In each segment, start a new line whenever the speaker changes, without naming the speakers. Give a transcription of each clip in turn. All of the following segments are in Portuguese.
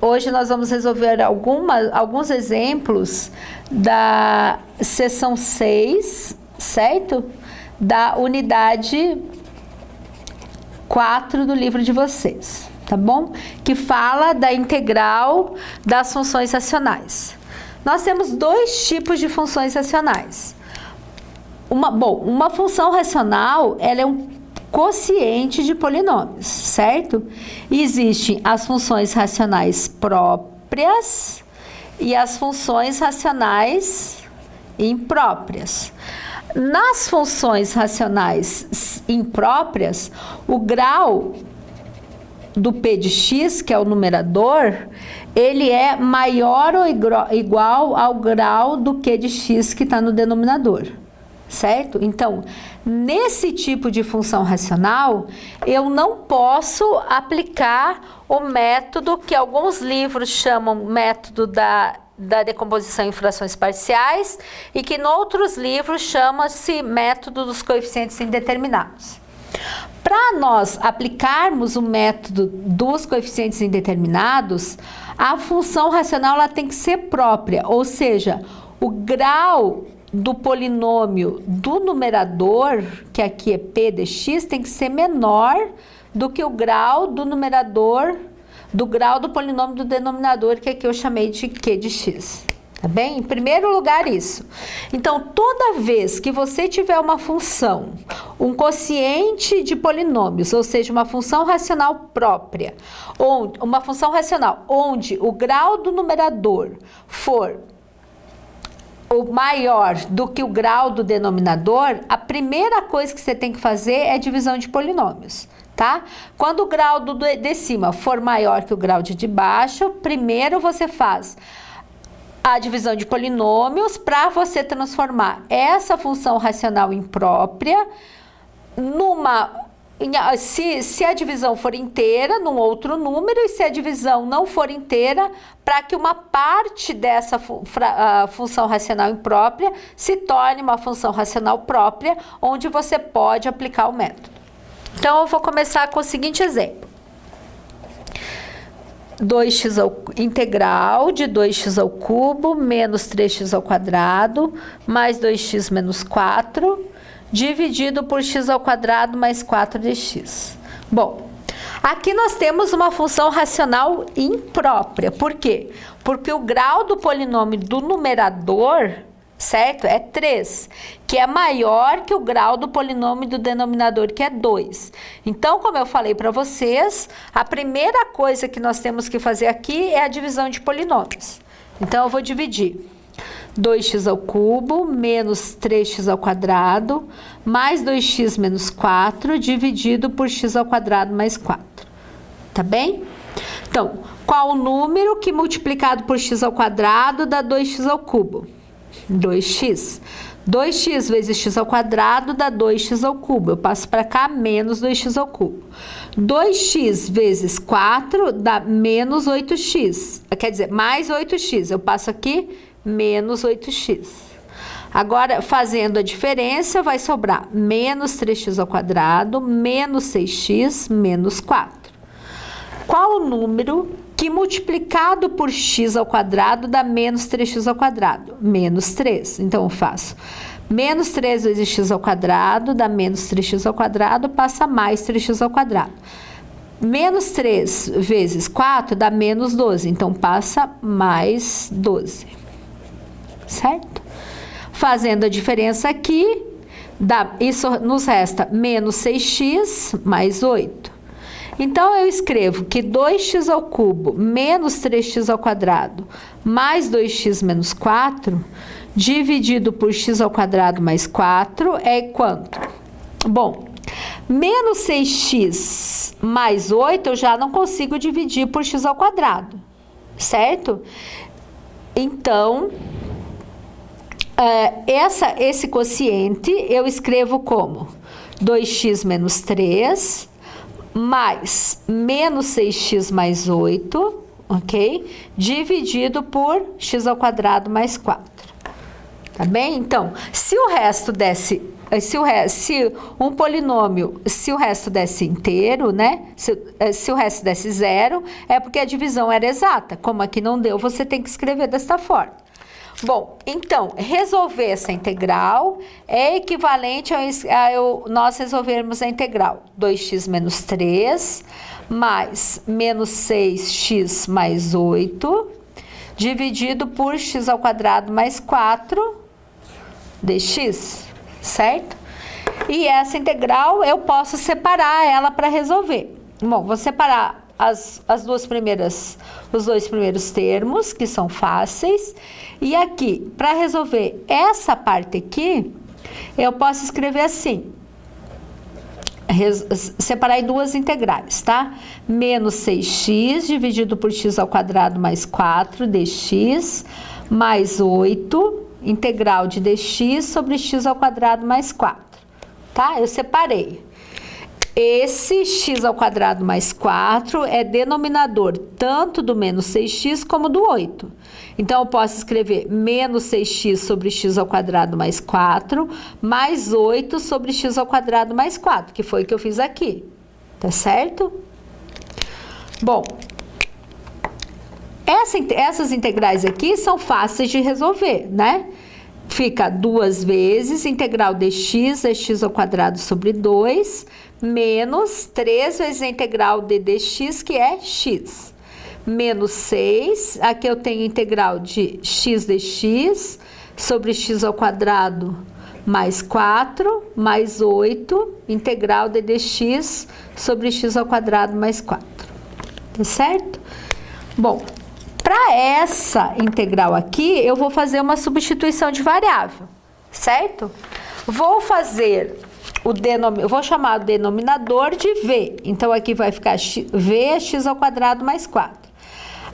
Hoje nós vamos resolver alguns exemplos da seção 6, certo? Da unidade 4 do livro de vocês, tá bom? Que fala da integral das funções racionais. Nós temos dois tipos de funções racionais. Uma função racional, ela é um quociente de polinômios, certo? E existem as funções racionais próprias e as funções racionais impróprias. Nas funções racionais impróprias, o grau do p de x, que é o numerador, ele é maior ou igual ao grau do q de x que está no denominador. Certo? Então, nesse tipo de função racional, eu não posso aplicar o método que alguns livros chamam método da decomposição em frações parciais e que em outros livros chama-se método dos coeficientes indeterminados. Para nós aplicarmos o método dos coeficientes indeterminados, a função racional ela tem que ser própria, ou seja, o grau do polinômio do numerador, que aqui é p de x, tem que ser menor do que o grau do numerador, do grau do polinômio do denominador, que aqui eu chamei de q de x. Tá bem? Em primeiro lugar, isso. Então, toda vez que você tiver uma função, um quociente de polinômios, ou seja, uma função racional própria, ou uma função racional onde o grau do numerador for o maior do que o grau do denominador, a primeira coisa que você tem que fazer é divisão de polinômios, tá? Quando o grau de cima for maior que o grau de baixo, primeiro você faz a divisão de polinômios para você transformar essa função racional imprópria se a divisão for inteira, num outro número, e se a divisão não for inteira, para que uma parte dessa função racional imprópria se torne uma função racional própria, onde você pode aplicar o método. Então, eu vou começar com o seguinte exemplo. Integral de 2x ao cubo menos 3x ao quadrado mais 2x menos 4 dividido por x ao quadrado mais 4dx. Bom, aqui nós temos uma função racional imprópria. Por quê? Porque o grau do polinômio do numerador, certo? É 3, que é maior que o grau do polinômio do denominador, que é 2. Então, como eu falei para vocês, a primeira coisa que nós temos que fazer aqui é a divisão de polinômios. Então, eu vou dividir 2x ao cubo menos 3x ao quadrado mais 2x menos 4 dividido por x ao quadrado mais 4. Tá bem? Então, qual o número que multiplicado por x ao quadrado dá 2x ao cubo? 2x. 2x vezes x ao quadrado dá 2x ao cubo. Eu passo para cá, menos 2x ao cubo. 2x vezes 4 dá menos 8x. Quer dizer, mais 8x. Eu passo aqui, menos 8x. Agora, fazendo a diferença, vai sobrar menos 3x ao quadrado, menos 6x, menos 4. Qual o número que multiplicado por x ao quadrado dá menos 3x ao quadrado? Menos 3. Então, eu faço menos 3 vezes x ao quadrado dá menos 3x ao quadrado, passa mais 3x ao quadrado. Menos 3 vezes 4 dá menos 12, então passa mais 12. Certo? Fazendo a diferença aqui, isso nos resta menos 6x mais 8. Então, eu escrevo que 2x ao cubo menos 3x ao quadrado mais 2x menos 4, dividido por x ao quadrado mais 4, é quanto? Bom, menos 6x mais 8 eu já não consigo dividir por x ao quadrado, certo? Então, esse quociente eu escrevo como 2x menos 3 mais menos 6x mais 8, ok? Dividido por x ao quadrado mais 4. Tá bem? Então, se o resto desse se um polinômio, se o resto desse inteiro, né? Se o resto desse zero, é porque a divisão era exata. Como aqui não deu, você tem que escrever desta forma. Bom, então, resolver essa integral é equivalente a nós resolvermos a integral 2x menos 3 mais menos 6x mais 8 dividido por x ao quadrado mais 4 dx, certo? E essa integral eu posso separar ela para resolver. Bom, vou separar os dois primeiros termos, que são fáceis. E aqui, para resolver essa parte aqui, eu posso escrever assim. Separar em duas integrais, tá? Menos 6x dividido por x ao quadrado mais 4 dx mais 8 integral de dx sobre x ao quadrado mais 4, tá? Eu separei. Esse x ao quadrado mais 4 é denominador tanto do menos 6x como do 8. Então, eu posso escrever menos 6x sobre x ao quadrado mais 4, mais 8 sobre x ao quadrado mais 4, que foi o que eu fiz aqui. Tá certo? Bom, essas integrais aqui são fáceis de resolver, né? Fica duas vezes integral dx é x ao quadrado sobre 2, menos 3 vezes a integral de dx, que é x. Menos 6, aqui eu tenho integral de x dx sobre x ao quadrado mais 4, mais 8, integral de dx sobre x ao quadrado mais 4. Tá certo? Bom, para essa integral aqui, eu vou fazer uma substituição de variável, certo? Vou fazer eu vou chamar o denominador de v. Então, aqui vai ficar v é x ao quadrado mais 4.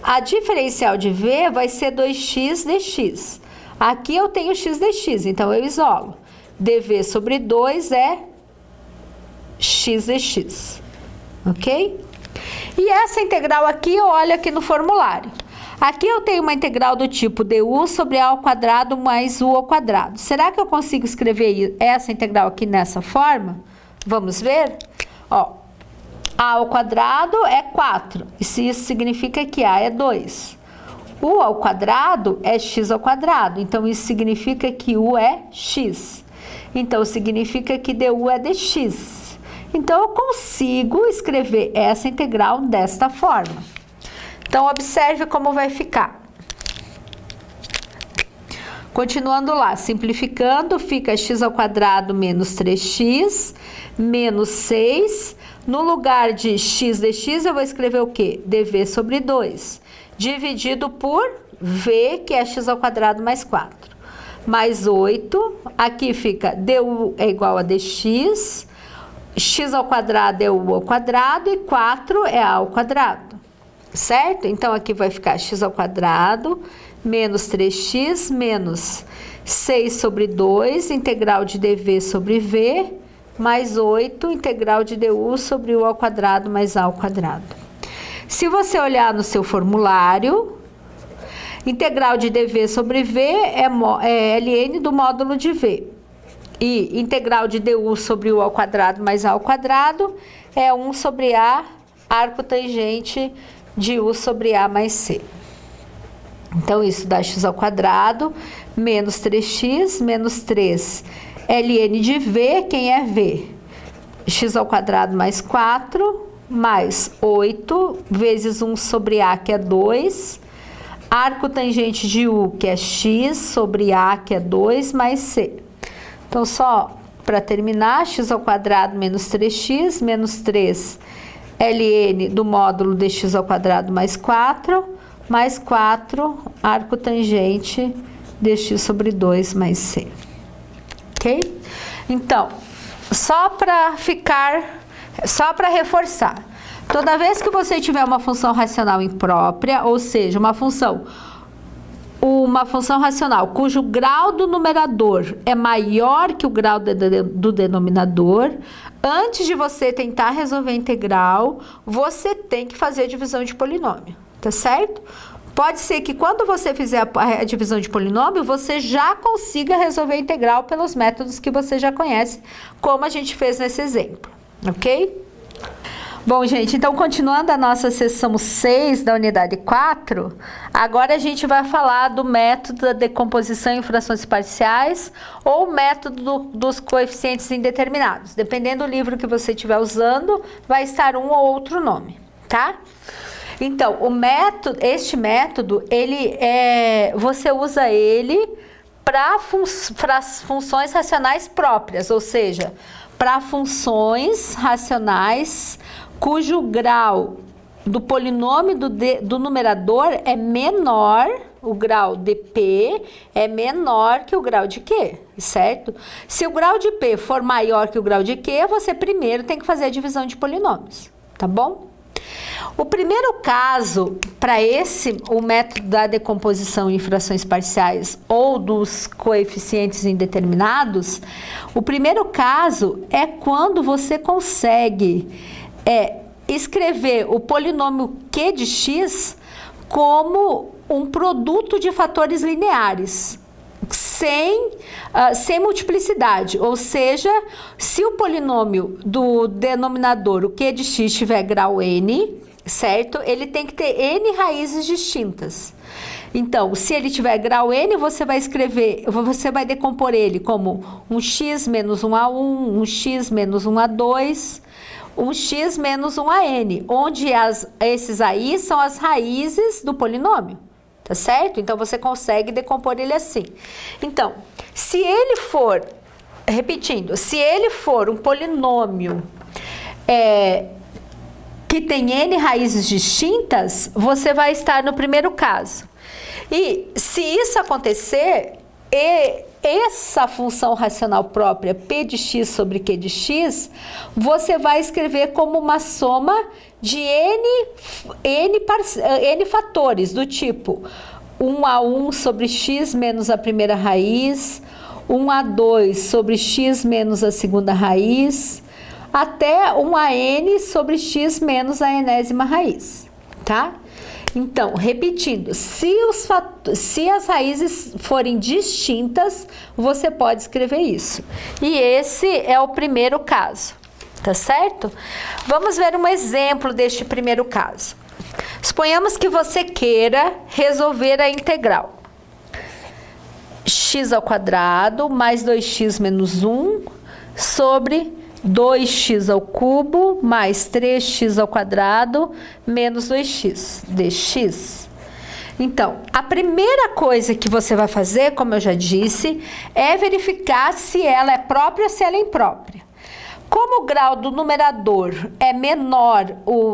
A diferencial de v vai ser 2x dx. Aqui eu tenho x dx, então eu isolo. dv sobre 2 é x dx, ok? E essa integral aqui, eu olho aqui no formulário. Aqui eu tenho uma integral do tipo du sobre a ao quadrado mais u ao quadrado. Será que eu consigo escrever essa integral aqui nessa forma? Vamos ver? Ó, a ao quadrado é 4, isso significa que a é 2. U ao quadrado é x ao quadrado, então isso significa que u é x. Então, significa que du é dx. Então, eu consigo escrever essa integral desta forma. Então, observe como vai ficar. Continuando lá, simplificando, fica x ao quadrado menos 3x, menos 6. No lugar de x dx, eu vou escrever o quê? dv sobre 2, dividido por v, que é x ao quadrado mais 4. Mais 8, aqui fica du é igual a dx, x ao quadrado é u ao quadrado e 4 é a ao quadrado. Certo? Então, aqui vai ficar x ao quadrado, menos 3x, menos 6 sobre 2, integral de dv sobre v, mais 8, integral de du sobre u ao quadrado mais a ao quadrado. Se você olhar no seu formulário, integral de dv sobre v é ln do módulo de v. E integral de du sobre u ao quadrado mais a ao quadrado é 1 sobre a arco tangente de u sobre a mais c. Então, isso dá x ao quadrado, menos 3x, menos 3, ln de v, quem é v? X ao quadrado mais 4, mais 8, vezes 1 sobre a, que é 2, arco tangente de u, que é x, sobre a, que é 2, mais c. Então, só para terminar, x ao quadrado menos 3x, menos 3, ln do módulo de x ao quadrado mais 4, mais 4, arco tangente de x sobre 2 mais c. Ok? Então, só para reforçar, toda vez que você tiver uma função racional imprópria, ou seja, uma função racional cujo grau do numerador é maior que o grau do denominador, antes de você tentar resolver a integral, você tem que fazer a divisão de polinômio, tá certo? Pode ser que quando você fizer a divisão de polinômio, você já consiga resolver a integral pelos métodos que você já conhece, como a gente fez nesse exemplo, ok? Bom, gente, então continuando a nossa sessão 6 da unidade 4, agora a gente vai falar do método da decomposição em frações parciais ou método dos coeficientes indeterminados. Dependendo do livro que você estiver usando, vai estar um ou outro nome, tá? Então, este método, você usa ele para funções racionais próprias, ou seja, para funções racionais cujo grau do polinômio do numerador é menor, o grau de P é menor que o grau de Q, certo? Se o grau de P for maior que o grau de Q, você primeiro tem que fazer a divisão de polinômios, tá bom? O primeiro caso para o método da decomposição em frações parciais ou dos coeficientes indeterminados, o primeiro caso é quando você consegue escrever o polinômio Q de x como um produto de fatores lineares, sem multiplicidade, ou seja, se o polinômio do denominador, o Q de x, tiver grau n, certo? Ele tem que ter n raízes distintas. Então, se ele tiver grau n, você vai decompor ele como um x menos 1a1, um x menos 1a2, um x menos 1a_n, onde esses aí são as raízes do polinômio, tá certo? Então, você consegue decompor ele assim. Então, se ele for, repetindo, se ele for um polinômio que tem n raízes distintas, você vai estar no primeiro caso. E se isso acontecer, essa função racional própria, P de x sobre Q de x, você vai escrever como uma soma de n fatores, do tipo 1a1 sobre x menos a primeira raiz, 1a2 sobre x menos a segunda raiz, até 1a_n sobre x menos a enésima raiz, tá? Então, repetindo, se as raízes forem distintas, você pode escrever isso. E esse é o primeiro caso, tá certo? Vamos ver um exemplo deste primeiro caso. Suponhamos que você queira resolver a integral x² mais 2x menos 1 sobre 2x² mais 3x² menos 2x dx. Então, a primeira coisa que você vai fazer, como eu já disse, é verificar se ela é própria ou se ela é imprópria. Como o grau do numerador é menor,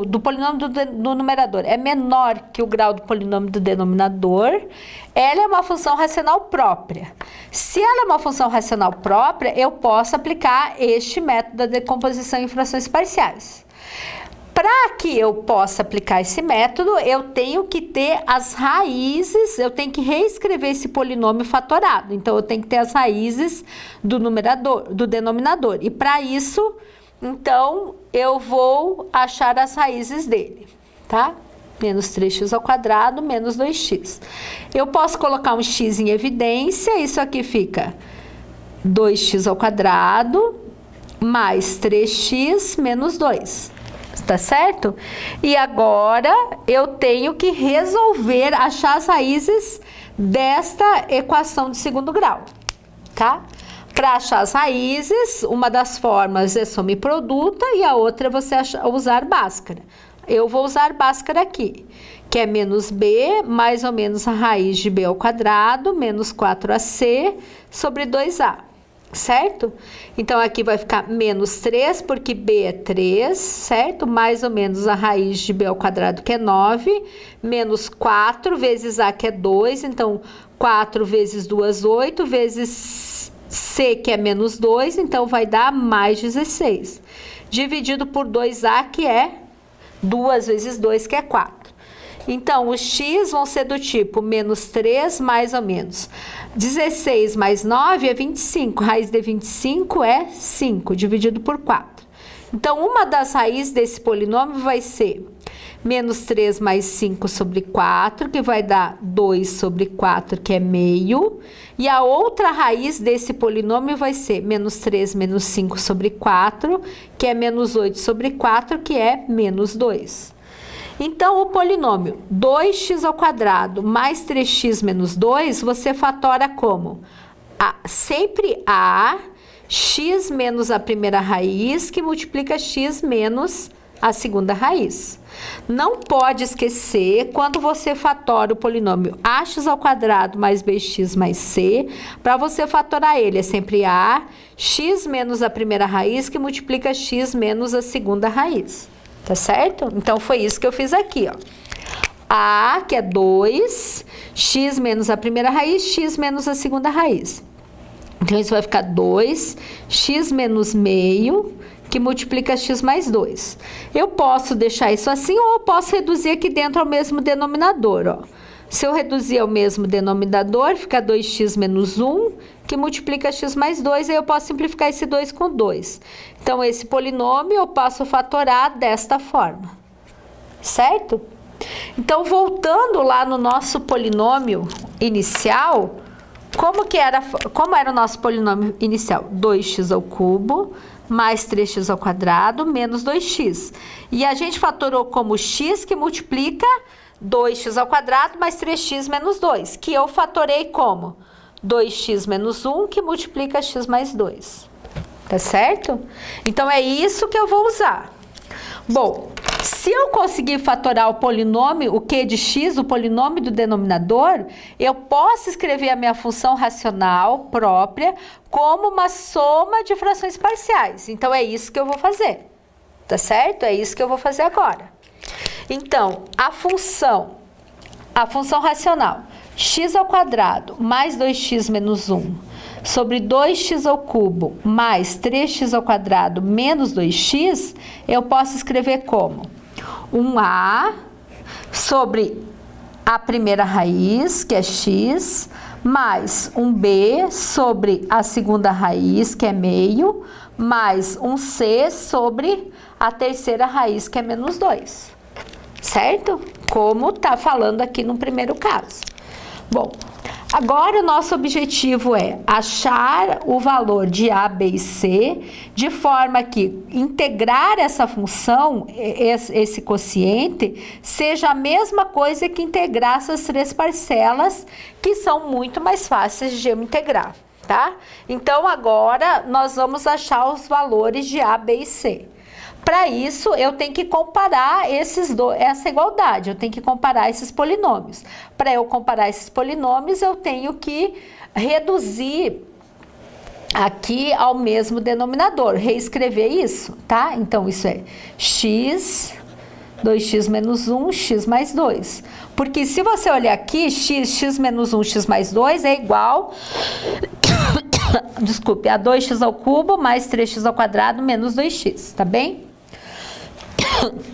do polinômio do numerador é menor que o grau do polinômio do denominador, ela é uma função racional própria. Se ela é uma função racional própria, eu posso aplicar este método da decomposição em frações parciais. Para que eu possa aplicar esse método, eu tenho que ter as raízes, eu tenho que reescrever esse polinômio fatorado. Então, eu tenho que ter as raízes do denominador. E para isso, então, eu vou achar as raízes dele, tá? Menos 3x² menos 2x. Eu posso colocar um x em evidência, isso aqui fica 2x² mais 3x menos 2. Tá certo? E agora eu tenho que resolver, achar as raízes desta equação de segundo grau, tá? Para achar as raízes, uma das formas é soma e produta e a outra é você usar Bhaskara. Eu vou usar Bhaskara aqui, que é menos b mais ou menos a raiz de b² menos 4ac sobre 2a. Certo? Então, aqui vai ficar menos 3, porque b é 3, certo? Mais ou menos a raiz de b², que é 9, menos 4 vezes a, que é 2. Então, 4 vezes 2, 8, vezes c, que é menos 2, então vai dar mais 16. Dividido por 2a, que é 2 vezes 2, que é 4. Então, os x vão ser do tipo menos 3 mais ou menos 16 mais 9 é 25. Raiz de 25 é 5, dividido por 4. Então, uma das raízes desse polinômio vai ser menos 3 mais 5 sobre 4, que vai dar 2 sobre 4, que é meio. E a outra raiz desse polinômio vai ser menos 3 menos 5 sobre 4, que é menos 8 sobre 4, que é menos 2. Então, o polinômio 2x ao quadrado mais 3x menos 2, você fatora como? Sempre a x menos a primeira raiz, que multiplica x menos a segunda raiz. Não pode esquecer, quando você fatora o polinômio ax ao quadrado mais bx mais c, para você fatorar ele, é sempre a x menos a primeira raiz, que multiplica x menos a segunda raiz. Tá certo? Então, foi isso que eu fiz aqui, ó. A, que é 2, x menos a primeira raiz, x menos a segunda raiz. Então, isso vai ficar 2, x menos meio, que multiplica x mais 2. Eu posso deixar isso assim, ou eu posso reduzir aqui dentro ao mesmo denominador, ó. Se eu reduzir ao mesmo denominador, fica 2x menos 1, que multiplica x mais 2, aí eu posso simplificar esse 2 com 2. Então, esse polinômio eu posso fatorar desta forma, certo? Então, voltando lá no nosso polinômio inicial, como era o nosso polinômio inicial? 2x ao cubo mais 3x ao quadrado menos 2x. E a gente fatorou como x, que multiplica 2x ao quadrado mais 3x menos 2, que eu fatorei como 2x menos 1, que multiplica x mais 2. Tá certo? Então, é isso que eu vou usar. Bom, se eu conseguir fatorar o polinômio, o q de x, o polinômio do denominador, eu posso escrever a minha função racional própria como uma soma de frações parciais. Então, é isso que eu vou fazer. Tá certo? É isso que eu vou fazer agora. Então, a função racional, x ao quadrado mais 2x menos 1 sobre 2x ao cubo mais 3x ao quadrado menos 2x, eu posso escrever como 1a sobre a primeira raiz, que é x, mais 1b sobre a segunda raiz, que é meio, mais 1c sobre a terceira raiz, que é menos 2. Certo? Como tá falando aqui no primeiro caso. Bom, agora o nosso objetivo é achar o valor de a, b e c, de forma que integrar essa função, esse quociente, seja a mesma coisa que integrar essas três parcelas, que são muito mais fáceis de eu integrar, tá? Então, agora, nós vamos achar os valores de a, b e c. Para isso, eu tenho que comparar essa igualdade, eu tenho que comparar esses polinômios. Para eu comparar esses polinômios, eu tenho que reduzir aqui ao mesmo denominador, reescrever isso, tá? Então, isso é x, 2x menos 1, x mais 2. Porque se você olhar aqui, x menos 1, x mais 2 é igual... Desculpe, a 2x ao cubo mais 3x ao quadrado menos 2x, tá bem?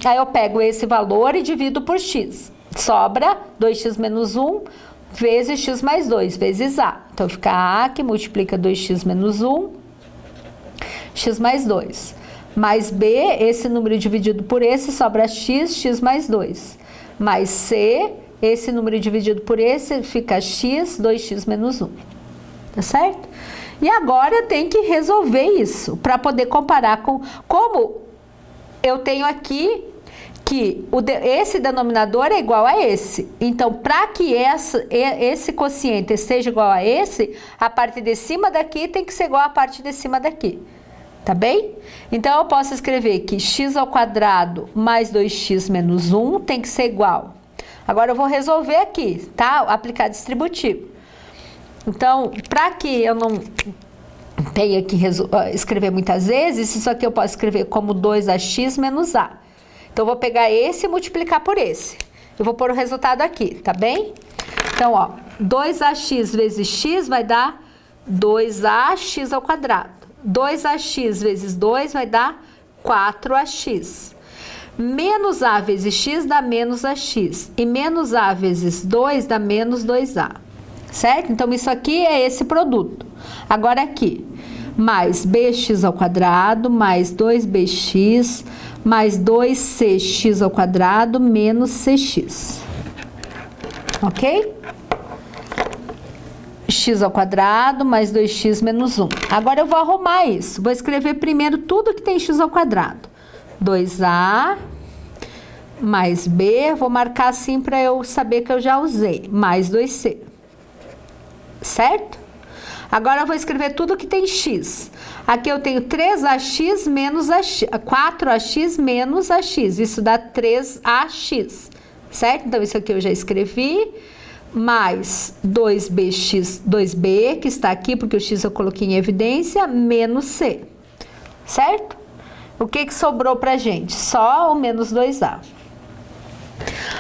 Aí eu pego esse valor e divido por x. Sobra 2x menos 1 vezes x mais 2, vezes a. Então, fica a, que multiplica 2x menos 1, x mais 2. Mais b, esse número dividido por esse, sobra x, x mais 2. Mais c, esse número dividido por esse, fica x, 2x menos 1. Tá certo? E agora eu tenho que resolver isso, para poder comparar com... Como eu tenho aqui que esse denominador é igual a esse. Então, para que esse quociente seja igual a esse, a parte de cima daqui tem que ser igual à parte de cima daqui. Tá bem? Então, eu posso escrever que x ao quadrado mais 2x menos 1 tem que ser igual. Agora, eu vou resolver aqui, tá? Aplicar distributivo. Então, para que eu não tenha que escrever muitas vezes, isso aqui eu posso escrever como 2ax menos a. Então, eu vou pegar esse e multiplicar por esse. Eu vou pôr o resultado aqui, tá bem? Então, ó, 2ax vezes x vai dar 2ax ao quadrado. 2ax vezes 2 vai dar 4ax. Menos a vezes x dá menos ax. E menos a vezes 2 dá menos 2a. Certo? Então, isso aqui é esse produto. Agora aqui, mais bx ao quadrado, mais 2bx, mais 2cx ao quadrado menos cx. Ok? X ao quadrado mais 2x menos 1. Agora eu vou arrumar isso. Vou escrever primeiro tudo que tem x ao quadrado. 2a mais b, vou marcar assim para eu saber que eu já usei, mais 2c. Certo? Agora eu vou escrever tudo que tem x. Aqui eu tenho 3ax menos ax, 4ax menos ax. Isso dá 3ax. Certo? Então isso aqui eu já escrevi. Mais 2bx, 2b, que está aqui porque o x eu coloquei em evidência, menos c. Certo? O que que sobrou pra gente? Só o menos 2a.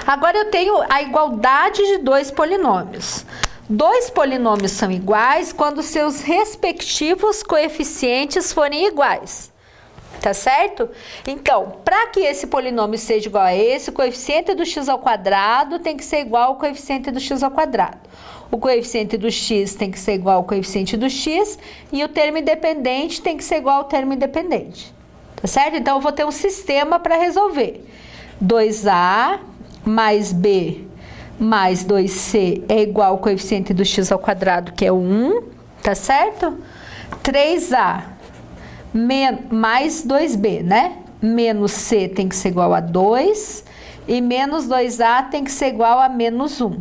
Agora eu tenho a igualdade de dois polinômios. Dois polinômios são iguais quando seus respectivos coeficientes forem iguais. Tá certo? Então, para que esse polinômio seja igual a esse, o coeficiente do x ao quadrado tem que ser igual ao coeficiente do x ao quadrado. O coeficiente do x tem que ser igual ao coeficiente do x e o termo independente tem que ser igual ao termo independente. Tá certo? Então, eu vou ter um sistema para resolver. 2a mais b mais 2c é igual ao coeficiente do x ao quadrado, que é 1, tá certo? 3a mais 2b, né? Menos c tem que ser igual a 2 e menos 2a tem que ser igual a menos 1,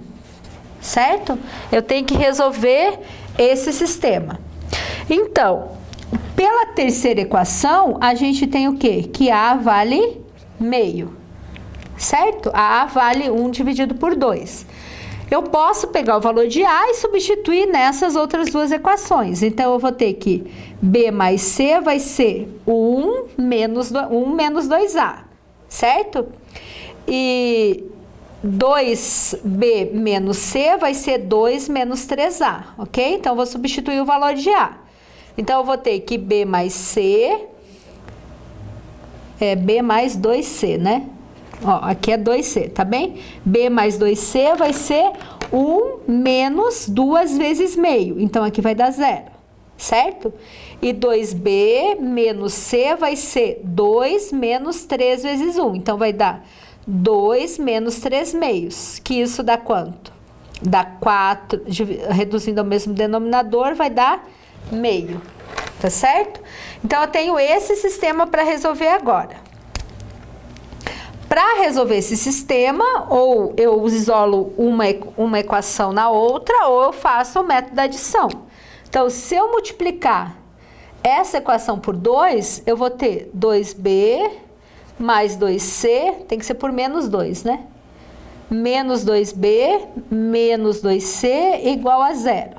certo? Eu tenho que resolver esse sistema. Então, pela terceira equação, a gente tem o quê? Que a vale meio, certo? A vale 1 dividido por 2. Eu posso pegar o valor de a e substituir nessas outras duas equações. Então, eu vou ter que b mais c vai ser 1 menos 2a, certo? E 2b menos c vai ser 2 menos 3a, ok? Então, eu vou substituir o valor de a. Então, eu vou ter que b mais c é b mais 2c, né? Ó, aqui é 2c, tá bem? B mais 2c vai ser 1 menos 2 vezes meio. Então, aqui vai dar 0, certo? E 2b menos c vai ser 2 menos 3 vezes 1. Então, vai dar 2 menos 3 meios. Que isso dá quanto? Dá 4, reduzindo ao mesmo denominador, vai dar meio. Tá certo? Então, eu tenho esse sistema para resolver agora. Para resolver esse sistema, ou eu isolo uma equação na outra, ou eu faço o método da adição. Então, se eu multiplicar essa equação por 2, eu vou ter 2b mais 2c, tem que ser por menos 2, né? Menos 2b menos 2c igual a 0.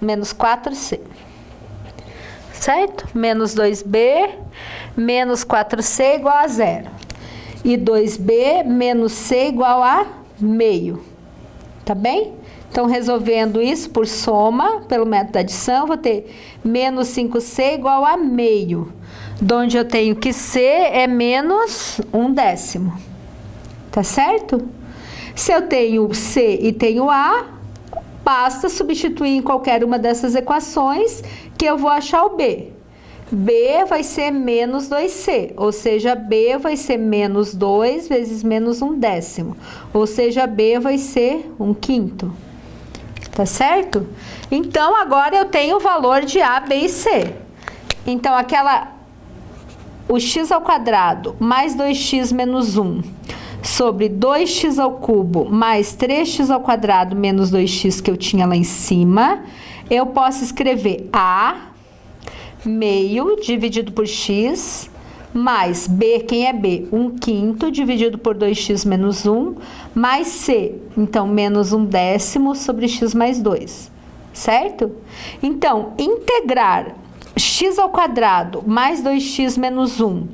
Menos 4c. Certo? Menos 2b menos 4c igual a 0. E 2b menos c igual a meio. Tá bem? Então, resolvendo isso por soma, pelo método da adição, vou ter menos 5c igual a meio. De onde eu tenho que c é menos 1/10. Tá certo? Se eu tenho c e tenho a, basta substituir em qualquer uma dessas equações que eu vou achar o b. b vai ser menos 2c, ou seja, b vai ser menos 2 vezes menos 1/10, ou seja, b vai ser 1/5. Tá certo? Então, agora eu tenho o valor de a, b e c. Então, o x ao quadrado mais 2x menos 1 sobre 2x ao cubo mais 3x ao quadrado menos 2x que eu tinha lá em cima, eu posso escrever a meio dividido por x, mais b, quem é b? 1/5 dividido por 2x menos 1, mais c, então menos 1/10 sobre x mais 2, certo? Então, integrar x ao quadrado mais 2x menos 1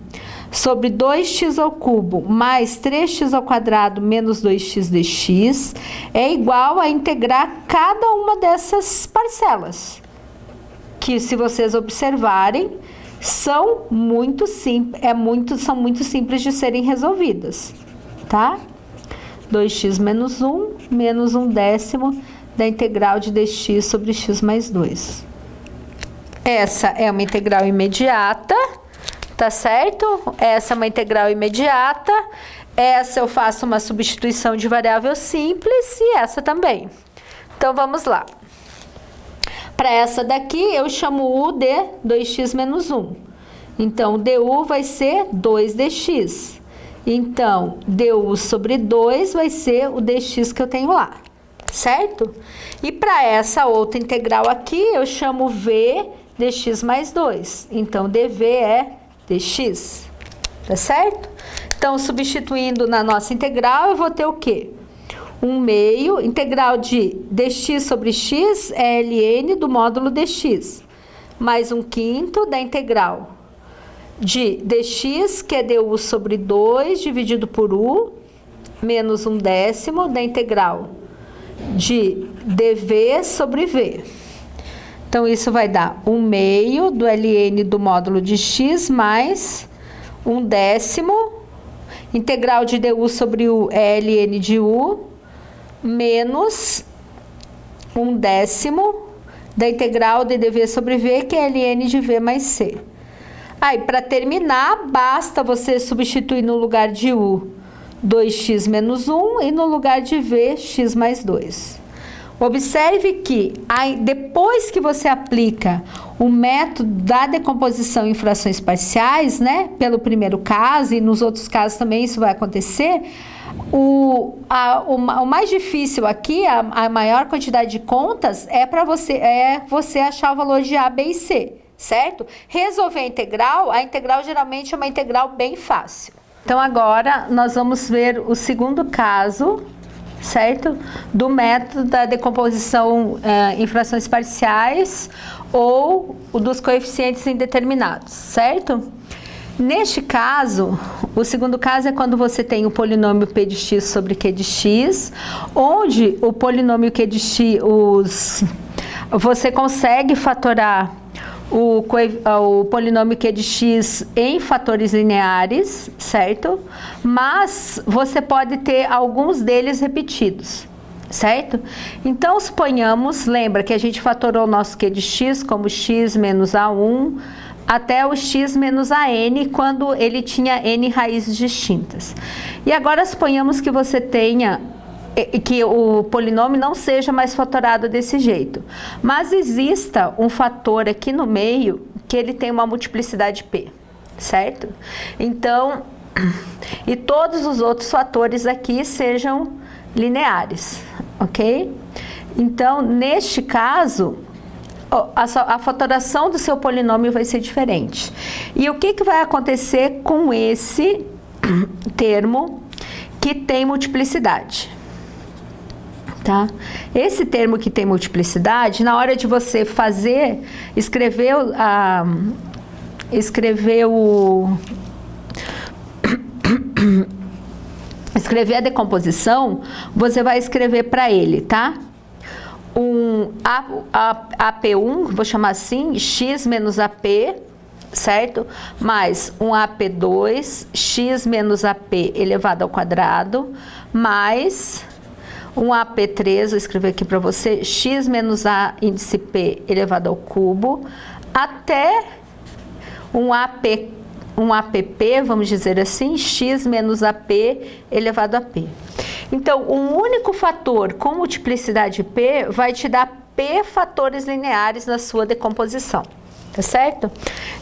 sobre 2x ao cubo mais 3x ao quadrado menos 2x dx é igual a integrar cada uma dessas parcelas, que, se vocês observarem, são muito simples de serem resolvidas, tá? 2x menos 1 menos 1/10 da integral de dx sobre x mais 2. Essa é uma integral imediata, Tá certo? Essa é uma integral imediata. Essa eu faço uma substituição de variável simples e essa também. Então, vamos lá. Para essa daqui, eu chamo U de 2x menos 1. Então, du vai ser 2dx. Então, du sobre 2 vai ser o dx que eu tenho lá, certo? E para essa outra integral aqui, eu chamo v dx mais 2. Então, dv é dx, tá certo? Então, substituindo na nossa integral, eu vou ter o quê? 1/2, integral de dx sobre x é ln do módulo dx, mais 1/5 da integral de dx, que é du sobre 2, dividido por u, menos 1/10 da integral de dv sobre v. Então, isso vai dar 1/2 do ln do módulo de x mais 1/10, integral de du sobre u é ln de u, menos 1/10 da integral de dv sobre v, que é ln de v mais c. Aí, para terminar, basta você substituir no lugar de u 2x menos 1 e no lugar de v, x mais 2. Observe que depois que você aplica o método da decomposição em frações parciais, né, pelo primeiro caso, e nos outros casos também isso vai acontecer, o mais difícil aqui, a maior quantidade de contas, é você achar o valor de A, B e C, certo? Resolver a integral geralmente é uma integral bem fácil. Então, agora nós vamos ver o segundo caso, certo? Do método da decomposição em frações parciais ou dos coeficientes indeterminados, certo? Neste caso, o segundo caso é quando você tem o polinômio p de x sobre q de x, onde o polinômio q de x, você consegue fatorar o polinômio q de x em fatores lineares, certo? Mas você pode ter alguns deles repetidos, certo? Então, suponhamos, lembra que a gente fatorou o nosso q de x como x menos a1 até o x menos a n, quando ele tinha n raízes distintas. E agora, suponhamos que você tenha que o polinômio não seja mais fatorado desse jeito, mas exista um fator aqui no meio que ele tem uma multiplicidade p, certo? Então, e todos os outros fatores aqui sejam lineares, ok? Então, neste caso, a fatoração do seu polinômio vai ser diferente. E o que vai acontecer com esse termo que tem multiplicidade? Tá? Esse termo que tem multiplicidade, na hora de você escrever a decomposição, você vai escrever para ele, tá? AP1, vou chamar assim, x menos AP, certo? Mais um AP2, x menos AP elevado ao quadrado, mais um AP3, vou escrever aqui para você, x menos a índice p elevado ao cubo, até um APP, vamos dizer assim, x menos AP elevado a p. Então, um único fator com multiplicidade p vai te dar p fatores lineares na sua decomposição, tá certo?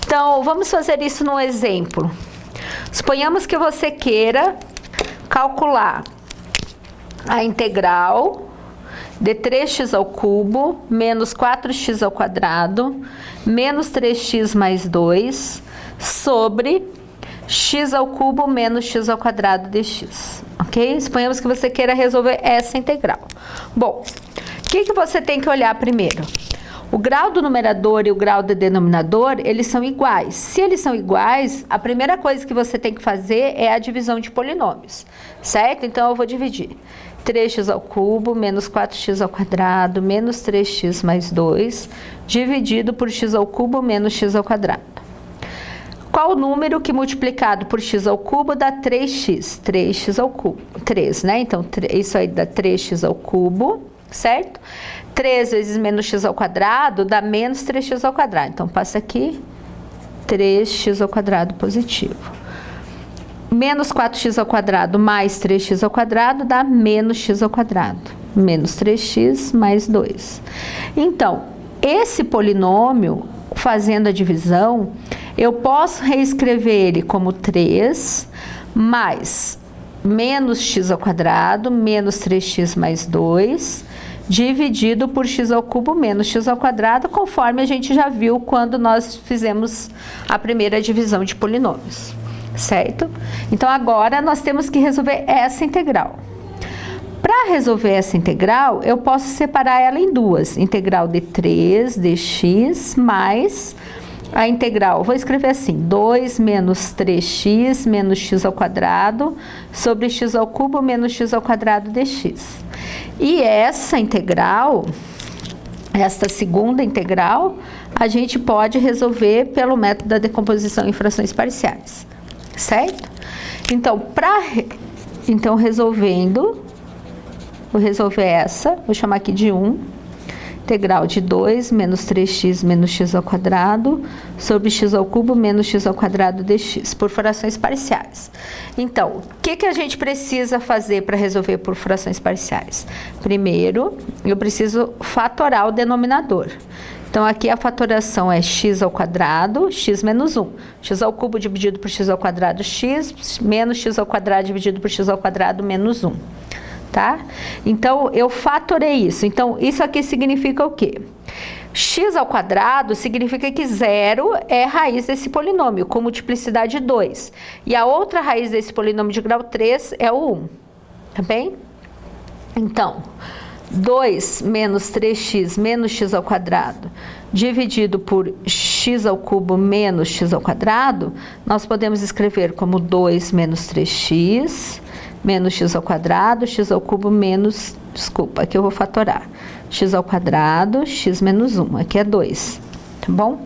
Então, vamos fazer isso num exemplo. Suponhamos que você queira calcular a integral de 3x ao cubo menos 4x ao quadrado menos 3x mais 2 sobre x ao cubo menos x ao quadrado de x, ok? Suponhamos que você queira resolver essa integral. Bom, o que você tem que olhar primeiro? O grau do numerador e o grau do denominador, eles são iguais. Se eles são iguais, a primeira coisa que você tem que fazer é a divisão de polinômios, certo? Então, eu vou dividir 3x ao cubo menos 4x ao quadrado menos 3x mais 2 dividido por x ao cubo menos x ao quadrado. Qual o número que multiplicado por x ao cubo dá 3x? 3x ao cubo. 3, né? Então, isso aí dá 3x ao cubo, certo? 3 vezes menos x ao quadrado dá menos 3x ao quadrado. Então, passa aqui 3x ao quadrado positivo. Menos 4x ao quadrado mais 3x ao quadrado dá menos x ao quadrado. Menos 3x mais 2. Então, esse polinômio, fazendo a divisão, eu posso reescrever ele como 3 mais menos x ao quadrado, menos 3x mais 2, dividido por x ao cubo menos x ao quadrado, conforme a gente já viu quando nós fizemos a primeira divisão de polinômios, certo? Então, agora nós temos que resolver essa integral. Para resolver essa integral, eu posso separar ela em duas. Integral de 3 dx mais a integral, vou escrever assim, 2 menos 3x menos x ao quadrado sobre x ao cubo menos x ao quadrado dx. E essa integral, esta segunda integral, a gente pode resolver pelo método da decomposição em frações parciais, certo? Então, resolvendo, vou resolver essa, vou chamar aqui de 1. Integral de 2 menos 3x menos x ao quadrado sobre x ao cubo menos x ao quadrado dx, por frações parciais. Então, o que a gente precisa fazer para resolver por frações parciais? Primeiro, eu preciso fatorar o denominador. Então, aqui a fatoração é x ao quadrado, x menos 1. X ao cubo dividido por x ao quadrado, x, menos x ao quadrado dividido por x ao quadrado, menos 1. Tá? Então, eu fatorei isso. Então, isso aqui significa o quê? X ao quadrado significa que 0 é raiz desse polinômio, com multiplicidade 2. E a outra raiz desse polinômio de grau 3 é o 1. Tá bem? Então, 2 menos 3x menos x ao quadrado dividido por x ao cubo menos x ao quadrado, nós podemos escrever como 2 menos 3x menos x ao quadrado, x ao cubo menos, desculpa, aqui eu vou fatorar, x ao quadrado, x menos 1, aqui é 2, tá bom?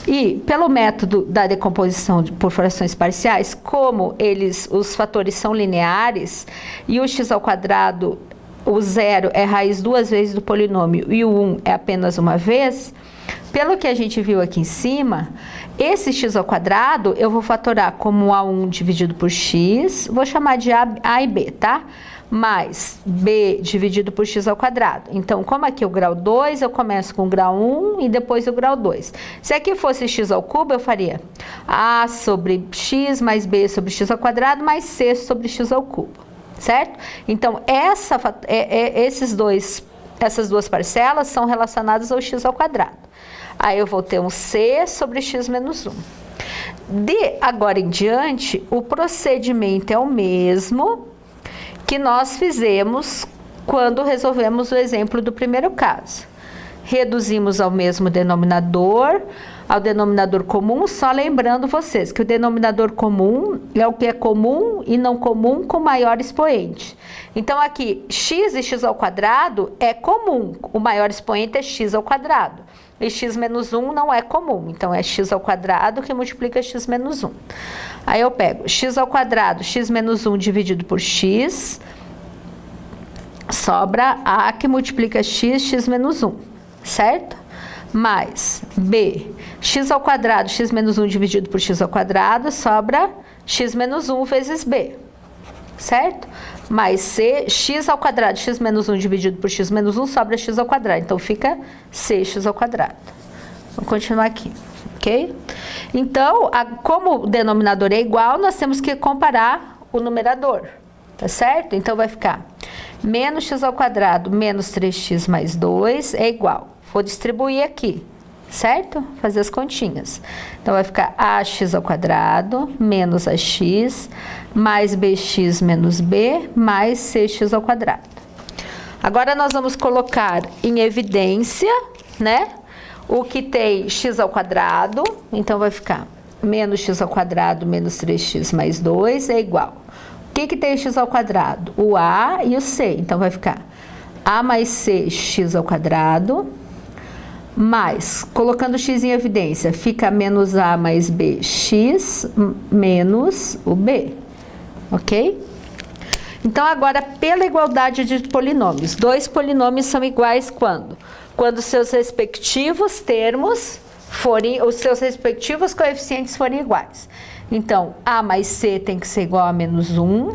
E pelo método da decomposição por frações parciais, como os fatores são lineares, e o x ao quadrado, o 0 é raiz 2 vezes do polinômio, e o 1 é apenas uma vez, pelo que a gente viu aqui em cima, esse x ao quadrado eu vou fatorar como A1 dividido por x, vou chamar de A e B, tá? Mais B dividido por x ao quadrado. Então, como aqui é o grau 2, eu começo com o grau 1 e depois o grau 2. Se aqui fosse x ao cubo, eu faria A sobre x mais B sobre x ao quadrado mais C sobre x ao cubo, certo? Então, essas duas parcelas são relacionadas ao x ao quadrado. Aí eu vou ter um C sobre x menos 1. De agora em diante, o procedimento é o mesmo que nós fizemos quando resolvemos o exemplo do primeiro caso. Reduzimos ao mesmo denominador, ao denominador comum, só lembrando vocês que o denominador comum é o que é comum e não comum com maior expoente. Então, aqui, x e x ao quadrado é comum, o maior expoente é x ao quadrado. E x menos 1 não é comum, então é x ao quadrado que multiplica x menos 1. Aí eu pego x ao quadrado, x menos 1 dividido por x, sobra a que multiplica x menos 1, certo? Mais b, x ao quadrado, x menos 1 dividido por x ao quadrado, sobra x menos 1 vezes b, certo? Mais c, x ao quadrado, x menos 1 dividido por x menos 1, sobra x ao quadrado. Então, fica cx ao quadrado. Vou continuar aqui, ok? Então, como o denominador é igual, nós temos que comparar o numerador, tá certo? Então, vai ficar menos x ao quadrado menos 3x mais 2 é igual. Vou distribuir aqui, certo? Fazer as continhas. Então, vai ficar ax ao quadrado menos ax mais bx menos b mais cx ao quadrado. Agora, nós vamos colocar em evidência, né? O que tem x ao quadrado. Então, vai ficar menos x ao quadrado menos 3x mais 2 é igual. O que tem x ao quadrado? O a e o c. Então, vai ficar a mais c x ao quadrado. Mais, colocando x em evidência, fica menos a mais b, x menos o b, ok? Então, agora, pela igualdade de polinômios, dois polinômios são iguais quando? Quando seus respectivos termos forem, os seus respectivos coeficientes forem iguais. Então, A mais C tem que ser igual a menos 1.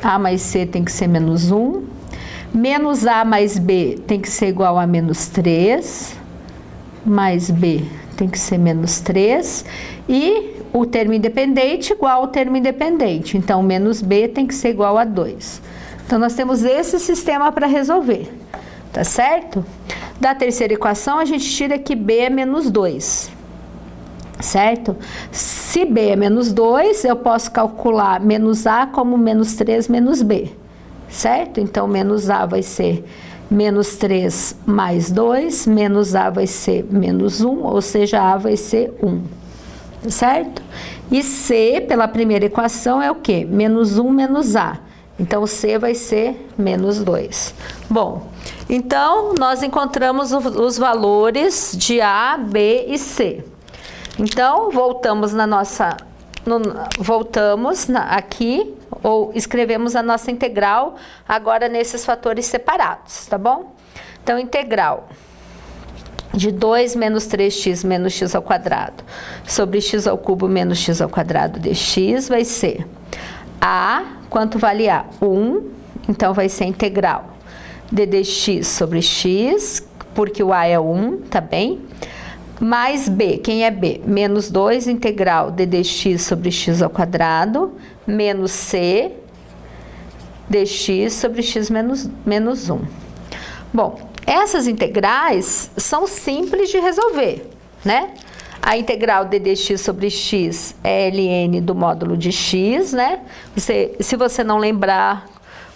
A mais C tem que ser menos 1. Menos A mais B tem que ser igual a menos 3. Mais B tem que ser menos 3. E o termo independente igual ao termo independente. Então, menos B tem que ser igual a 2. Então, nós temos esse sistema para resolver. Tá certo? Da terceira equação, a gente tira que B é menos 2. Certo? Se B é menos 2, eu posso calcular menos A como menos 3 menos B. Certo? Então, menos A vai ser menos 3 mais 2, menos A vai ser menos 1, ou seja, A vai ser 1. Certo? E C, pela primeira equação, é o quê? Menos 1 menos A. Então, C vai ser menos 2. Bom, então, nós encontramos os valores de A, B e C. Então, voltamos aqui, ou escrevemos a nossa integral, agora nesses fatores separados, tá bom? Então, integral de 2 menos 3x menos x ao quadrado sobre x ao cubo menos x ao quadrado dx vai ser A, quanto vale A? 1, então vai ser integral de dx sobre x, porque o A é 1, tá bem? Mais B, quem é B? Menos 2 integral de dx sobre x ao quadrado, menos C, dx sobre x menos 1. Bom, essas integrais são simples de resolver, né? A integral de dx sobre x é ln do módulo de x, né? Se você não lembrar,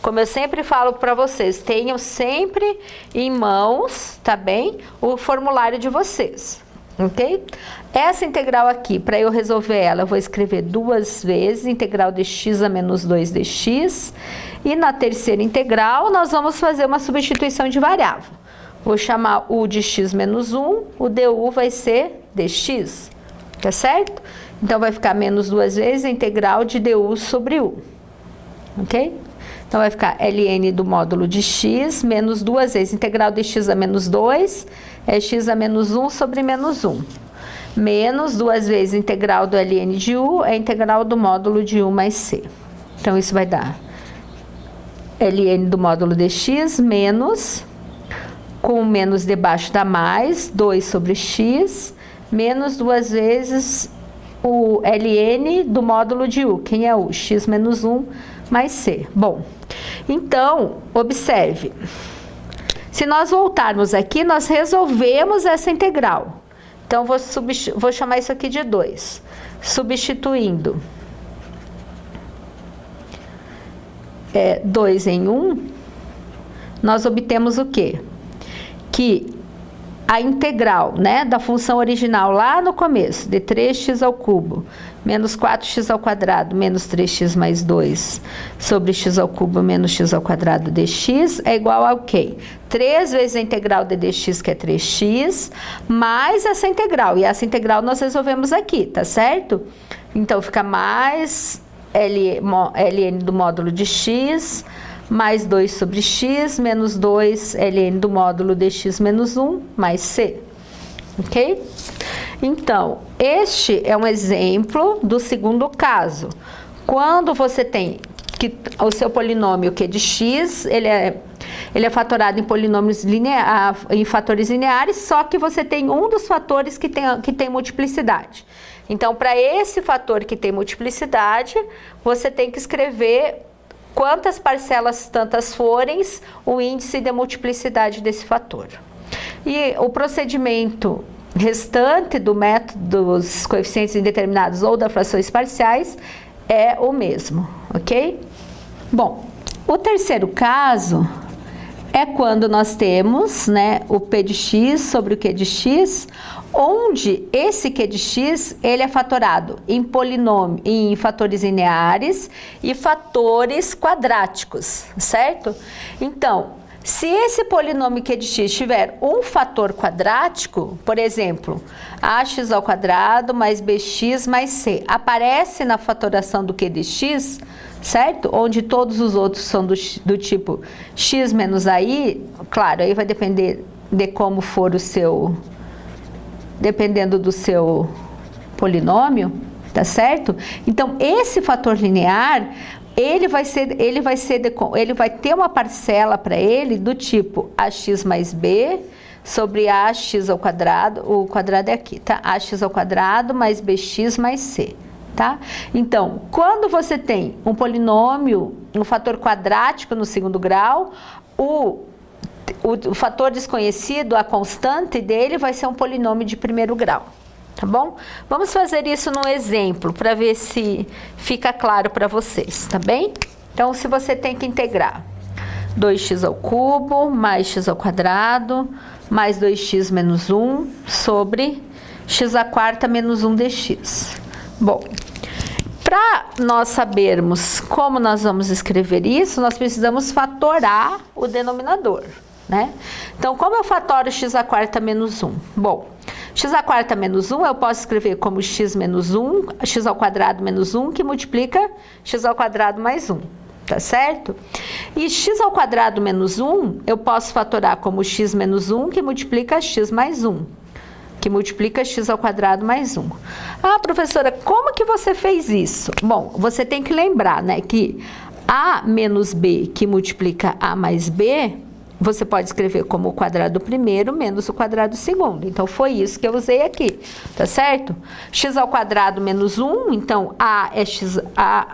como eu sempre falo para vocês, tenham sempre em mãos, tá bem? O formulário de vocês, ok? Essa integral aqui, para eu resolver ela, eu vou escrever duas vezes, integral de x a menos 2 dx. E na terceira integral, nós vamos fazer uma substituição de variável. Vou chamar u de x menos 1, o du vai ser dx, tá certo? Então, vai ficar menos duas vezes a integral de du sobre u, ok? Então, vai ficar ln do módulo de x menos duas vezes integral de x a menos 2, é x a menos 1 sobre menos 1. Menos duas vezes integral do ln de u, é integral do módulo de u mais c. Então, isso vai dar ln do módulo de x menos, com menos debaixo dá mais, 2 sobre x, menos duas vezes o ln do módulo de u. Quem é u? X menos 1 mais c. Bom, então, observe. Se nós voltarmos aqui, nós resolvemos essa integral. Então, vou chamar isso aqui de 2. Substituindo 2 em 1, nós obtemos o quê? Que a integral, né, da função original lá no começo, de 3x ao cubo, menos 4x ao quadrado, menos 3x mais 2, sobre x ao cubo, menos x ao quadrado dx, é igual ao quê? 3 vezes a integral de dx, que é 3x, mais essa integral. E essa integral nós resolvemos aqui, tá certo? Então, fica mais ln do módulo de x, mais 2 sobre x, menos 2 ln do módulo de x menos 1, mais c. Ok? Então, este é um exemplo do segundo caso. Quando você tem que o seu polinômio q de x, ele é fatorado em polinômios em fatores lineares, só que você tem um dos fatores que tem multiplicidade. Então, para esse fator que tem multiplicidade, você tem que escrever quantas parcelas tantas forem o índice de multiplicidade desse fator. E o procedimento restante do método dos coeficientes indeterminados ou das frações parciais é o mesmo, ok? Bom, o terceiro caso é quando nós temos, né, o p de x sobre o q de x, onde esse q de x ele é fatorado em polinômio, em fatores lineares e fatores quadráticos, certo? Então, se esse polinômio q de x tiver um fator quadrático, por exemplo, ax ao quadrado mais bx mais c, aparece na fatoração do q de x, certo? Onde todos os outros são do tipo x menos ai, claro, aí vai depender de como for o seu dependendo do seu polinômio, tá certo? Então, esse fator linear, ele vai ter uma parcela para ele do tipo ax mais b sobre ax ao quadrado, o quadrado é aqui, tá? Ax ao quadrado mais bx mais c, tá? Então, quando você tem um polinômio, um fator quadrático no segundo grau, o fator desconhecido, a constante dele, vai ser um polinômio de primeiro grau, tá bom? Vamos fazer isso num exemplo, para ver se fica claro para vocês, tá bem? Então, se você tem que integrar 2x ao cubo mais x ao quadrado mais 2x menos 1 sobre x à quarta menos 1 dx. Bom, para nós sabermos como nós vamos escrever isso, nós precisamos fatorar o denominador, né? Então, como eu fatoro x à quarta menos 1? Bom, x à quarta menos 1 eu posso escrever como x menos 1, x ao quadrado menos 1, que multiplica x ao quadrado mais 1, tá certo? E x ao quadrado menos 1 eu posso fatorar como x menos 1, que multiplica x mais 1, que multiplica x ao quadrado mais 1. Ah, professora, como que você fez isso? Bom, você tem que lembrar, né, que a menos b, que multiplica a mais b, você pode escrever como o quadrado primeiro menos o quadrado segundo. Então, foi isso que eu usei aqui, tá certo? X ao quadrado menos 1, então a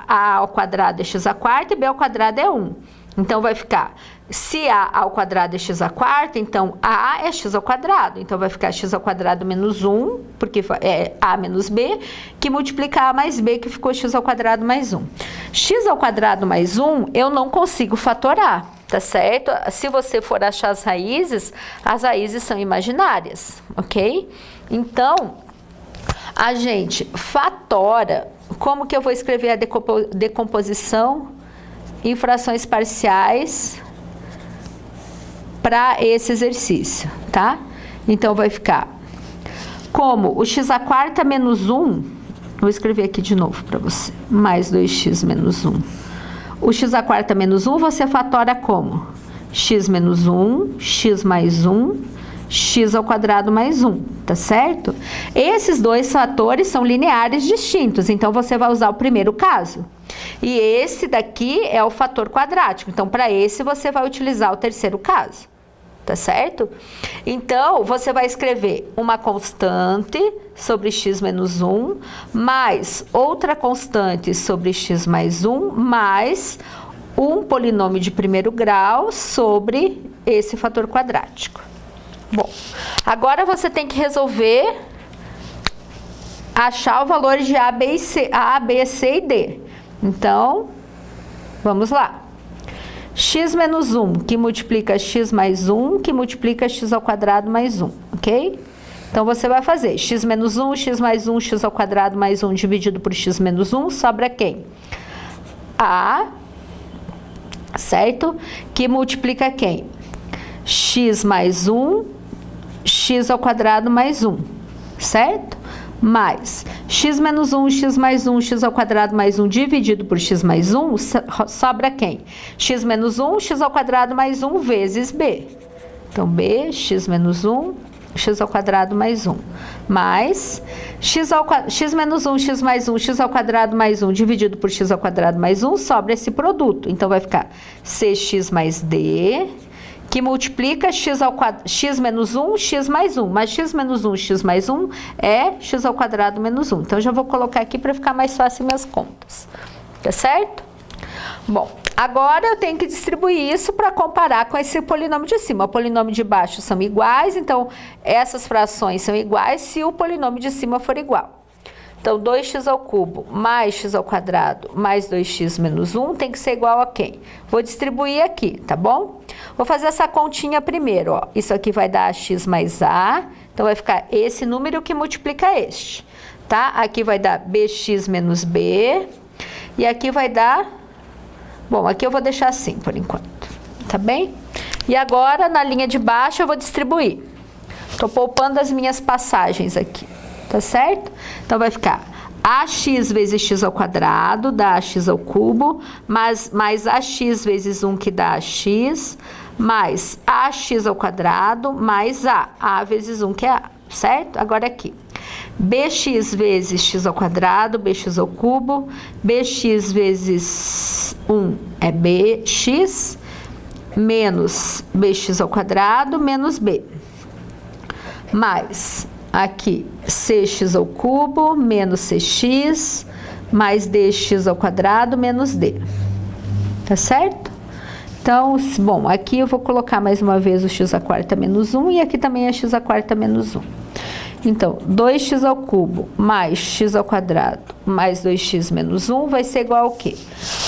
ao quadrado é x à quarta e b ao quadrado é 1. Então, vai ficar, se a ao quadrado é x à quarta, então a é x ao quadrado. Então, vai ficar x ao quadrado menos 1, porque é a menos b, que multiplica a mais b, que ficou x ao quadrado mais 1. X ao quadrado mais 1, eu não consigo fatorar, tá certo? Se você for achar as raízes são imaginárias, ok? Então, a gente fatora. Como que eu vou escrever a decomposição em frações parciais para esse exercício, tá? Então, vai ficar como o x à quarta menos 1, vou escrever aqui de novo para você, mais 2x menos 1. O x à quarta menos 1, você fatora como? X menos 1, x mais 1, x ao quadrado mais 1, tá certo? Esses dois fatores são lineares distintos, então você vai usar o primeiro caso. E esse daqui é o fator quadrático, então para esse você vai utilizar o terceiro caso, tá certo? Então, você vai escrever uma constante sobre x menos 1, mais outra constante sobre x mais 1, mais um polinômio de primeiro grau sobre esse fator quadrático. Bom, agora você tem que resolver achar o valor de A, B, C e D. Então, vamos lá. X menos 1, que multiplica x mais 1, que multiplica x ao quadrado mais 1, ok? Então, você vai fazer x menos 1, x mais 1, x ao quadrado mais 1 dividido por x menos 1, sobra quem? A, certo? Que multiplica quem? X mais 1, x ao quadrado mais 1, certo? Mais x menos 1, x mais 1, x ao quadrado mais 1 dividido por x mais 1, sobra quem? X menos 1, x ao quadrado mais 1 vezes b. Então, b, x menos 1, x ao quadrado mais 1, mais x menos 1, x mais 1, x ao quadrado mais 1 dividido por x ao quadrado mais 1, sobra esse produto. Então, vai ficar cx mais d, que multiplica x menos 1, x mais 1. Mas x menos 1, x mais 1 é x ao quadrado menos 1. Então, eu já vou colocar aqui para ficar mais fácil minhas contas. Tá certo? Bom, agora eu tenho que distribuir isso para comparar com esse polinômio de cima. O polinômio de baixo são iguais, então, essas frações são iguais se o polinômio de cima for igual. Então, 2x ao cubo mais x ao quadrado mais 2x menos 1 tem que ser igual a quem? Vou distribuir aqui, tá bom? Vou fazer essa continha primeiro, ó. Isso aqui vai dar x mais a, então vai ficar esse número que multiplica este, tá? Aqui vai dar bx menos b, e aqui vai dar... Bom, aqui eu vou deixar assim por enquanto, tá bem? E agora, na linha de baixo, eu vou distribuir. Tô poupando as minhas passagens aqui. Tá certo? Então, vai ficar ax vezes x ao quadrado, dá ax ao cubo, mais ax vezes 1, que dá ax, mais ax ao quadrado, mais a vezes 1, que é a, certo? Agora aqui, bx vezes x ao quadrado, bx ao cubo, bx vezes 1 é bx, menos bx ao quadrado, menos b, mais aqui cx ao cubo, menos cx, mais dx ao quadrado, menos d, tá certo? Então, bom, aqui eu vou colocar mais uma vez o x à quarta menos 1 e aqui também é x à quarta menos 1. Então, 2x ao cubo mais x ao quadrado mais 2x menos 1 vai ser igual ao quê?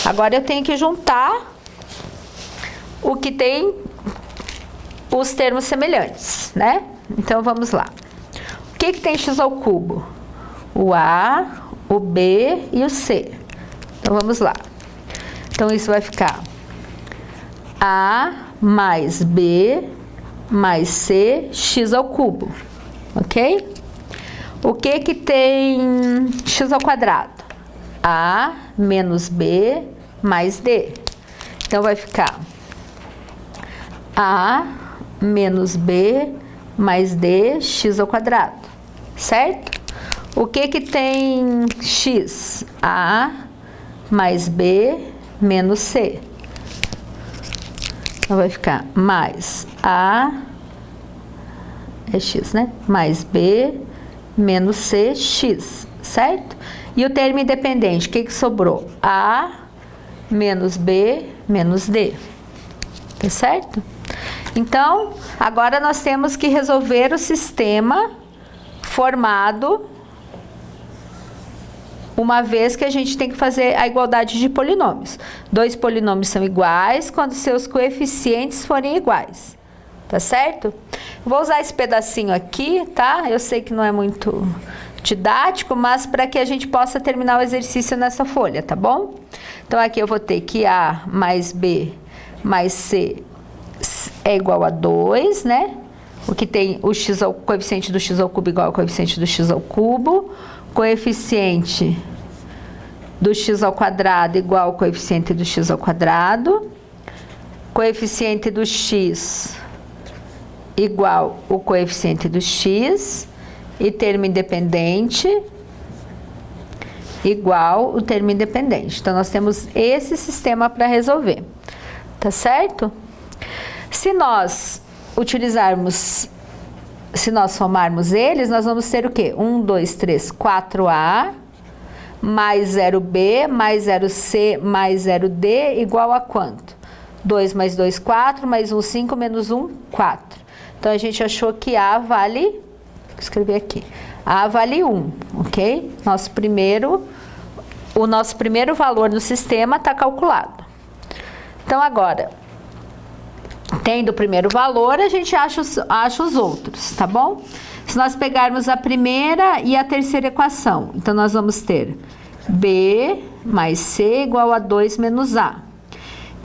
Agora eu tenho que juntar o que tem os termos semelhantes, né? Então, vamos lá. O que tem x ao cubo? O a, o b e o c. Então, vamos lá. Então, isso vai ficar a mais b mais c, x ao cubo, ok? O que tem x ao quadrado? A menos b mais d. Então, vai ficar a menos b mais d, x ao quadrado, certo? O que tem x? A mais b menos c. Então, vai ficar mais a, é x, né? Mais b menos c, x, certo? E o termo independente, o que sobrou? A menos b menos d, tá certo? Então, agora nós temos que resolver o sistema formado, uma vez que a gente tem que fazer a igualdade de polinômios. Dois polinômios são iguais quando seus coeficientes forem iguais, tá certo? Vou usar esse pedacinho aqui, tá? Eu sei que não é muito didático, mas para que a gente possa terminar o exercício nessa folha, tá bom? Então, aqui eu vou ter que a mais b mais c é igual a 2, né? O que tem o x ao, coeficiente do x ao cubo igual ao coeficiente do x ao cubo. Coeficiente do x ao quadrado igual ao coeficiente do x ao quadrado. Coeficiente do x igual o coeficiente do x. E termo independente igual o termo independente. Então, nós temos esse sistema para resolver, tá certo? Se nós utilizarmos, se nós somarmos eles, nós vamos ter o quê? 1, 2, 3, 4a, mais 0b, mais 0c, mais 0d, igual a quanto? 2 mais 2, 4, mais 1, 5, menos 1, 4. Então, a gente achou que a vale, vou escrever aqui, a vale 1, ok? O nosso primeiro valor no sistema está calculado. Então, agora, tendo o primeiro valor, a gente acha os outros, tá bom? Se nós pegarmos a primeira e a terceira equação, então nós vamos ter b mais c igual a 2 menos a.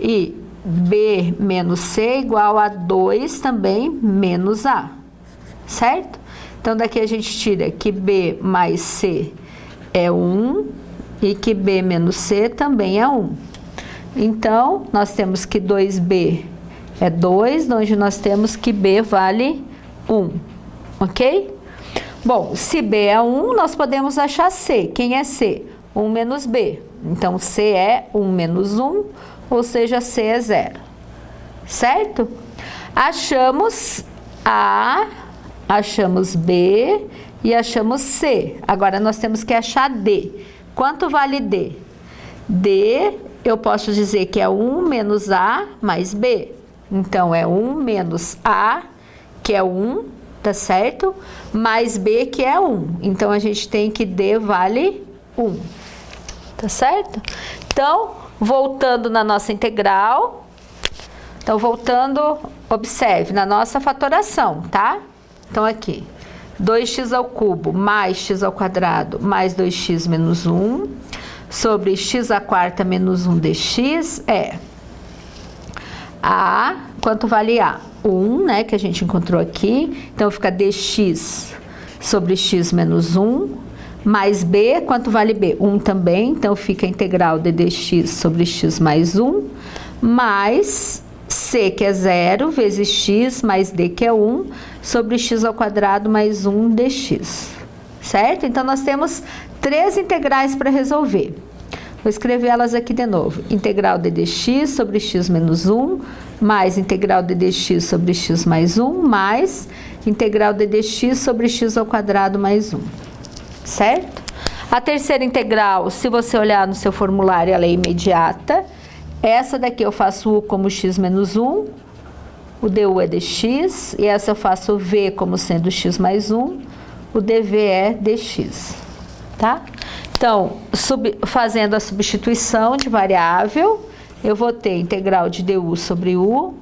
E b menos c igual a 2 também menos a, certo? Então, daqui a gente tira que b mais c é 1 e que b menos c também é 1. Então, nós temos que 2b é 2, onde nós temos que b vale 1, ok? Bom, se b é 1, nós podemos achar c. Quem é c? 1 menos b. Então, c é 1 menos 1, ou seja, c é 0, certo? Achamos a, achamos b e achamos c. Agora, nós temos que achar d. Quanto vale d? d, eu posso dizer que é 1 menos a mais b. Então, é 1 menos a, que é 1, tá certo? Mais b, que é 1. Então, a gente tem que d vale 1, tá certo? Então, voltando na nossa integral, então, voltando, observe, na nossa fatoração, tá? Então, aqui, 2x ao cubo mais x ao quadrado mais 2x menos 1 sobre x à quarta menos 1 dx é a, quanto vale a? 1, né, que a gente encontrou aqui. Então, fica dx sobre x menos 1, mais b, quanto vale b? 1 também. Então, fica a integral de dx sobre x mais 1, mais c, que é 0, vezes x, mais d, que é 1, sobre x ao quadrado mais 1 dx. Certo? Então, nós temos 3 integrais para resolver. Vou escrever elas aqui de novo. Integral d dx sobre x menos 1, mais integral d dx sobre x mais 1, mais integral d dx sobre x ao quadrado mais 1. Certo? A terceira integral, se você olhar no seu formulário, ela é imediata. Essa daqui eu faço u como x menos 1, o du é dx, e essa eu faço v como sendo x mais 1, o dv é dx, tá? Então, fazendo a substituição de variável, eu vou ter integral de du sobre u,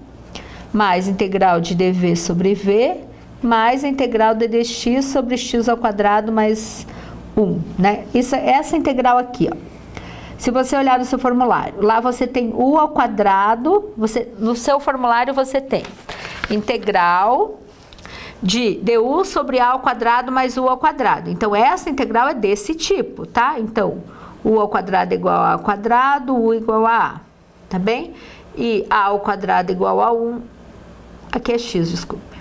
mais integral de dv sobre v, mais integral de dx sobre x ao quadrado mais 1, né? Essa integral aqui, ó. Se você olhar no seu formulário, lá você tem u ao quadrado, no seu formulário você tem integral de du sobre a ao quadrado mais u ao quadrado. Então, essa integral é desse tipo, tá? Então, u ao quadrado é igual a ao quadrado, u igual a a, tá bem? E a ao quadrado igual a 1, aqui é x, desculpe,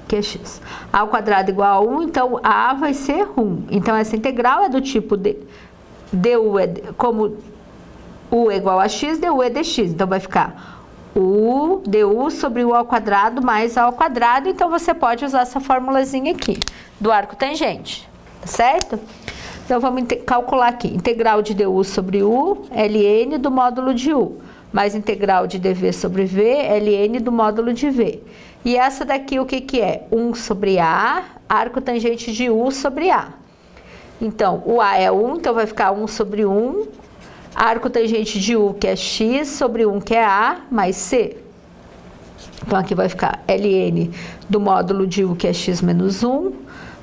aqui é x. A ao quadrado igual a 1, então a vai ser 1. Então, essa integral é do tipo du é como u é igual a x, du é dx. Então, vai ficar u du sobre u ao quadrado mais a ao quadrado. Então, você pode usar essa formulazinha aqui, do arco tangente, tá certo? Então, vamos calcular aqui. Integral de du sobre u, ln do módulo de u, mais integral de dv sobre v, ln do módulo de v. E essa daqui, o que que é? 1 sobre a, arco tangente de u sobre a. Então, o a é 1, então vai ficar 1 sobre 1, arco tangente de u, que é x, sobre 1, que é a, mais c. Então, aqui vai ficar ln do módulo de u, que é x menos 1,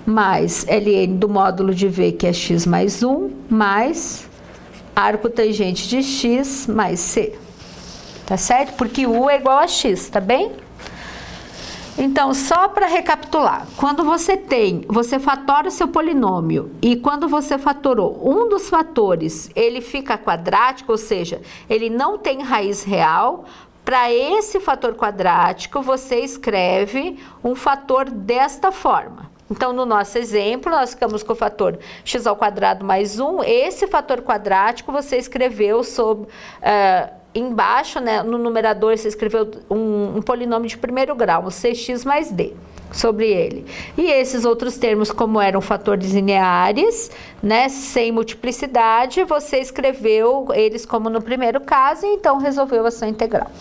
mais ln do módulo de v, que é x mais 1, mais arco tangente de x mais c. Tá certo? Porque u é igual a x, tá bem? Então, só para recapitular, quando você fatora o seu polinômio e quando você fatorou um dos fatores, ele fica quadrático, ou seja, ele não tem raiz real, para esse fator quadrático, você escreve um fator desta forma. Então, no nosso exemplo, nós ficamos com o fator x ao quadrado mais 1, esse fator quadrático você escreveu sobre... embaixo, né, no numerador, você escreveu um polinômio de primeiro grau, um cx mais d, sobre ele. E esses outros termos, como eram fatores lineares, né, sem multiplicidade, você escreveu eles como no primeiro caso, e então resolveu a sua integral.